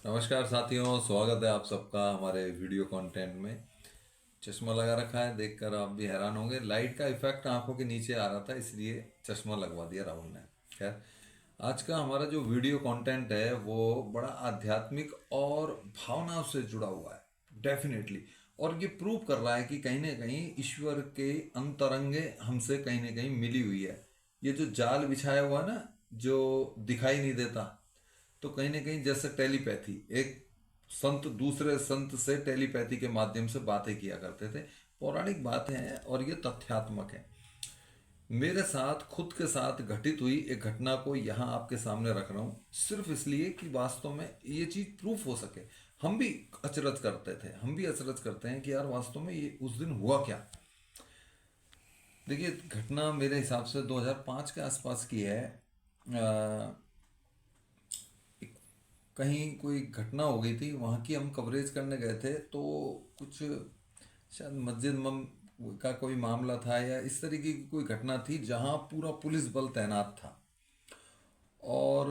नमस्कार साथियों, स्वागत है आप सबका हमारे वीडियो कंटेंट में। चश्मा लगा रखा है, देखकर आप भी हैरान होंगे। लाइट का इफेक्ट आंखों के नीचे आ रहा था, इसलिए चश्मा लगवा दिया राहुल ने। खैर, आज का हमारा जो वीडियो कंटेंट है वो बड़ा आध्यात्मिक और भावनाओं से जुड़ा हुआ है, डेफिनेटली। और ये प्रूव कर रहा है कि कहीं ना कहीं ईश्वर के अंतरंगे हमसे कहीं ना कहीं मिली हुई है। ये जो जाल बिछाया हुआ ना, जो दिखाई नहीं देता, तो कहीं ना कहीं जैसे टेलीपैथी, एक संत दूसरे संत से टेलीपैथी के माध्यम से बातें किया करते थे। पौराणिक बातें हैं और ये तथ्यात्मक है। मेरे साथ खुद के साथ घटित हुई एक घटना को यहाँ आपके सामने रख रहा हूँ, सिर्फ इसलिए कि वास्तव में ये चीज प्रूफ हो सके। हम भी अचरज करते थे, हम भी अचरज करते हैं कि यार वास्तव में ये उस दिन हुआ क्या। देखिए, घटना मेरे हिसाब से 2005 के आसपास की है। कहीं कोई घटना हो गई थी, वहाँ की हम कवरेज करने गए थे। तो कुछ शायद मस्जिद का कोई मामला था या इस तरीके की कोई घटना थी जहाँ पूरा पुलिस बल तैनात था। और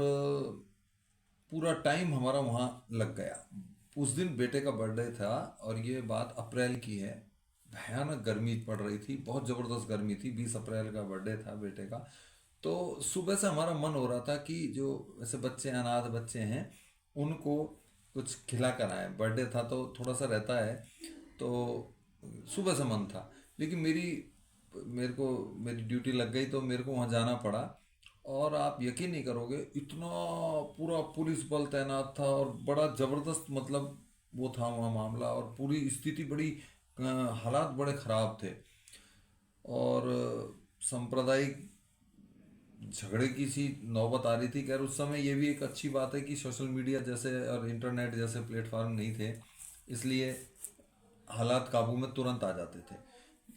पूरा टाइम हमारा वहाँ लग गया। उस दिन बेटे का बर्थडे था और ये बात अप्रैल की है। भयानक गर्मी पड़ रही थी, बहुत ज़बरदस्त गर्मी थी। 20 अप्रैल का बर्थडे था बेटे का। तो सुबह से हमारा मन हो रहा था कि जो ऐसे बच्चे, अनाथ बच्चे हैं, उनको कुछ खिला कर आए। बर्थडे था तो थोड़ा सा रहता है। तो सुबह से मन था, लेकिन मेरे को मेरी ड्यूटी लग गई तो मेरे को वहाँ जाना पड़ा। और आप यकीन नहीं करोगे, इतना पूरा पुलिस बल तैनात था और बड़ा ज़बरदस्त, मतलब वो था वहाँ मामला। और पूरी स्थिति बड़ी हालात बड़े ख़राब थे। और सांप्रदायिक झगड़े की सी नौबत आ रही थी। खैर, उस समय ये भी एक अच्छी बात है कि सोशल मीडिया जैसे और इंटरनेट जैसे प्लेटफॉर्म नहीं थे, इसलिए हालात काबू में तुरंत आ जाते थे।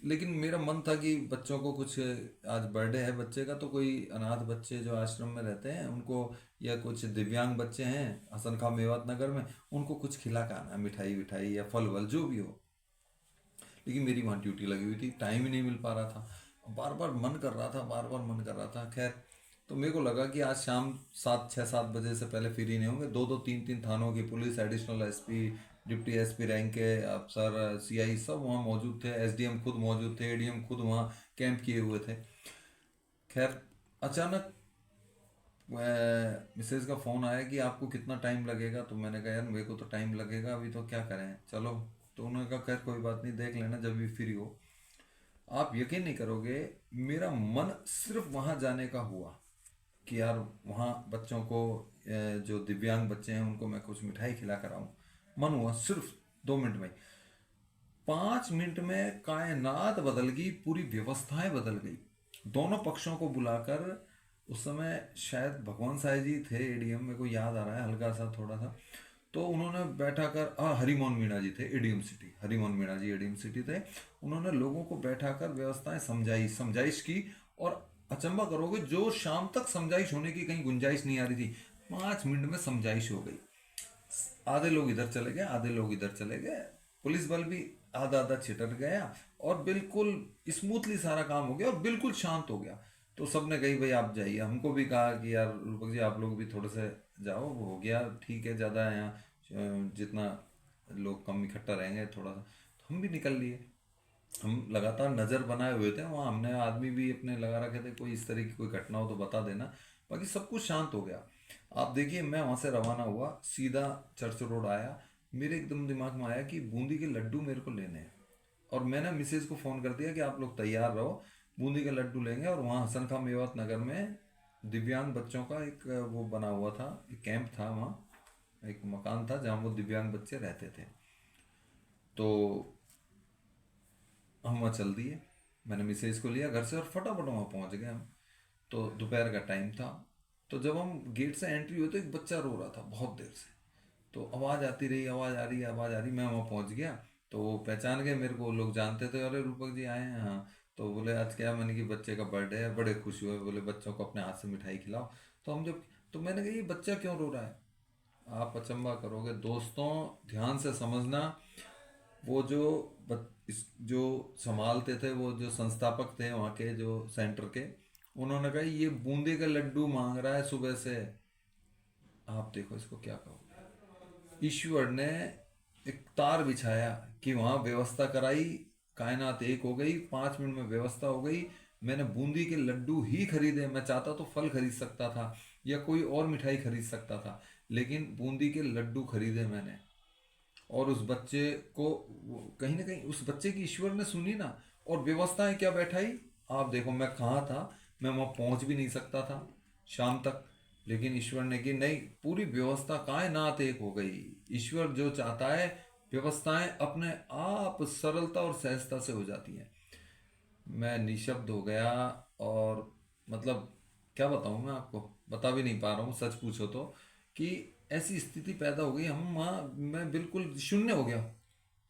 लेकिन मेरा मन था कि बच्चों को कुछ, आज बर्थडे है बच्चे का, तो कोई अनाथ बच्चे जो आश्रम में रहते हैं उनको, या कुछ दिव्यांग बच्चे हैं हसन खां मेवात नगर में, उनको कुछ खिला के आना, मिठाई विठाई या फल वल जो भी हो। लेकिन मेरी वहाँ ड्यूटी लगी हुई थी, टाइम ही नहीं मिल पा रहा था। बार बार मन कर रहा था, बार बार मन कर रहा था। खैर, तो मेरे को लगा कि आज शाम 7, 6, 7 बजे से पहले फ्री नहीं होंगे। दो दो तीन तीन थानों की police, additional SP, deputy SP rank के अफसर, सीआई सब वहाँ मौजूद थे। एसडीएम खुद मौजूद थे, एडीएम खुद वहाँ कैंप किए हुए थे। खैर, अचानक मिसेज का फ़ोन आया कि आपको कितना टाइम लगेगा। तो मैंने कहा यार मेरे को तो टाइम लगेगा, अभी तो क्या करें, चलो। तो उन्होंने कहा खैर कोई बात नहीं, देख लेना जब भी फ्री हो। आप यकीन नहीं करोगे, मेरा मन सिर्फ वहाँ जाने का हुआ कि यार वहाँ बच्चों को, जो दिव्यांग बच्चे हैं उनको मैं कुछ मिठाई खिला कर आऊँ। मन हुआ सिर्फ 2 मिनट में। 5 मिनट में कायनात बदल गई, पूरी व्यवस्थाएं बदल गई। दोनों पक्षों को बुलाकर, उस समय शायद भगवान साई जी थे एडीएम, मेरे को याद आ रहा है हल्का सा थोड़ा सा। तो उन्होंने बैठा कर, हरिमोहन मीणा जी थे एडीएम सिटी, हरिमोहन मीणा जी एडीएम सिटी थे। उन्होंने लोगों को बैठाकर व्यवस्थाएं समझाई, समझाइश की। और अचंभा करोगे, जो शाम तक समझाइश होने की कहीं गुंजाइश नहीं आ रही थी, 5 मिनट में समझाइश हो गई। आधे लोग इधर चले गए, आधे लोग इधर चले गए। पुलिस बल भी आधा आधा छितर गया और बिल्कुल स्मूथली सारा काम हो गया और बिल्कुल शांत हो गया। तो सबने कही भाई आप जाइए। हमको भी कहा कि यार रूपक जी आप लोग भी थोड़े से जाओ, वो हो गया ठीक है, ज़्यादा है यहाँ, जितना लोग कम इकट्ठा रहेंगे थोड़ा सा। तो हम भी निकल लिए। हम लगातार नज़र बनाए हुए थे वहाँ, हमने आदमी भी अपने लगा रखे थे, कोई इस तरह की कोई घटना हो तो बता देना। बाकी सब कुछ शांत हो गया। आप देखिए, मैं वहाँ से रवाना हुआ, सीधा चर्च रोड आया। मेरे एकदम दिमाग में आया कि बूंदी के लड्डू मेरे को लेने हैं। और मैंने मिसेज को फ़ोन कर दिया कि आप लोग तैयार रहो, बूंदी के लड्डू लेंगे। और वहाँ हसन खां मेवात नगर में दिव्यांग बच्चों का एक वो बना हुआ था, एक कैंप था वहाँ, एक मकान था जहाँ वो दिव्यांग बच्चे रहते थे। तो हम वहाँ चल दिए। मैंने मिसेज को लिया घर से और फटाफट वहाँ पहुँच गए हम। तो दोपहर का टाइम था। तो जब हम गेट से एंट्री हुए तो एक बच्चा रो रहा था बहुत देर से। तो आवाज़ आती रही, आवाज़ आ रही है, आवाज़ आ रही, मैं वहाँ पहुँच गया। तो वो पहचान गए मेरे को, लोग जानते थे, अरे रूपक जी आए हैं, हाँ। तो बोले आज क्या, मैंने कि बच्चे का बर्थडे है। बड़े खुश हुए, बोले बच्चों को अपने हाथ से मिठाई खिलाओ। तो हम जब, तो मैंने कहा ये बच्चा क्यों रो रहा है। आप अचंभा करोगे दोस्तों, ध्यान से समझना। वो जो जो संभालते थे, वो जो संस्थापक थे वहाँ के, जो सेंटर के, उन्होंने कहा ये बूंदी का लड्डू मांग रहा है सुबह से। आप देखो इसको क्या कहोगे। ईश्वर ने एक तार बिछाया कि वहाँ व्यवस्था कराई, कायनात एक हो गई, 5 मिनट में व्यवस्था हो गई। मैंने बूंदी के लड्डू ही खरीदे, मैं चाहता तो फल खरीद सकता था या कोई और मिठाई खरीद सकता था, लेकिन बूंदी के लड्डू खरीदे मैंने। और उस बच्चे को कहीं ना कहीं उस बच्चे की ईश्वर ने सुनी ना, और व्यवस्थाएं क्या बैठाई। आप देखो मैं कहाँ था, मैं वहाँ पहुँच भी नहीं सकता था शाम तक, लेकिन ईश्वर ने की नहीं, पूरी व्यवस्था कायनात एक हो गई। ईश्वर जो चाहता है व्यवस्थाएं अपने आप सरलता और सहजता से हो जाती हैं। मैं निशब्द हो गया, और मतलब क्या बताऊं, मैं आपको बता भी नहीं पा रहा हूँ सच पूछो तो, कि ऐसी स्थिति पैदा हो गई हम वहाँ, मैं बिल्कुल शून्य हो गया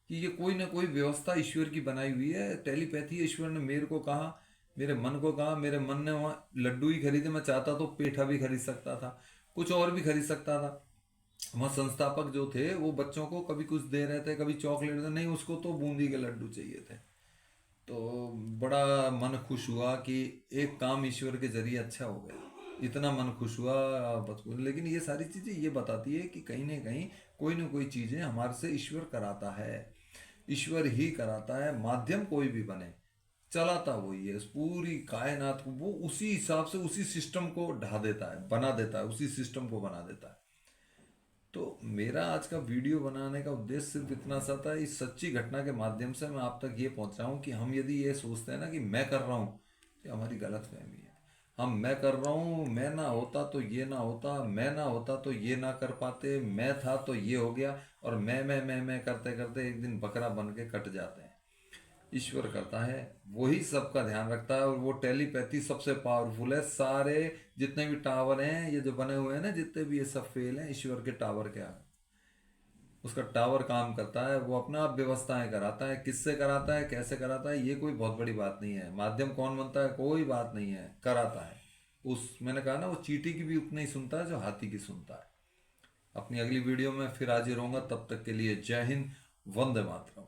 कि ये कोई ना कोई व्यवस्था ईश्वर की बनाई हुई है, टेलीपैथी है। ईश्वर ने मेरे को कहा, मेरे मन को कहा, मेरे मन ने वहाँ लड्डू ही खरीदे। मैं चाहता तो पेठा भी खरीद सकता था, कुछ और भी खरीद सकता था। वहाँ संस्थापक जो थे वो बच्चों को कभी कुछ दे रहे थे, कभी चॉकलेट दे, नहीं उसको तो बूंदी के लड्डू चाहिए थे। तो बड़ा मन खुश हुआ कि एक काम ईश्वर के जरिए अच्छा हो गया, इतना मन खुश हुआ बचपन। लेकिन ये सारी चीज़ें ये बताती है कि कहीं ना कोई चीज़ें हमारे से ईश्वर कराता है, ईश्वर ही कराता है। माध्यम कोई भी बने, चलाता वही है। इस पूरी कायनात को वो उसी हिसाब से उसी सिस्टम को ढा देता है, बना देता है, उसी सिस्टम को बना देता है। तो मेरा आज का वीडियो बनाने का उद्देश्य सिर्फ इतना सा था, इस सच्ची घटना के माध्यम से मैं आप तक ये पहुंचाऊं कि हम यदि ये सोचते हैं ना कि मैं कर रहा हूँ, ये हमारी गलत फहमी है। हम मैं कर रहा हूँ, मैं ना होता तो ये ना होता, मैं ना होता तो ये ना कर पाते, मैं था तो ये हो गया, और मैं करते करते एक दिन बकरा बन के कट जाते हैं। ईश्वर करता है, वही सबका ध्यान रखता है, और वो टेलीपैथी सबसे पावरफुल है। सारे जितने भी टावर हैं ये जो बने हुए हैं ना, जितने भी ये सब फेल हैं, ईश्वर के टावर के आगे उसका टावर काम करता है। वो अपना आप व्यवस्थाएं कराता है, किससे कराता है, कैसे कराता है, ये कोई बहुत बड़ी बात नहीं है। माध्यम कौन बनता है, कोई बात नहीं है, कराता है। उस मैंने कहा ना, वो चींटी की भी उतना ही सुनता है जो हाथी की सुनता है। अपनी अगली वीडियो में फिर हाजिर होऊंगा, तब तक के लिए जय हिंद, वंदे मातरम।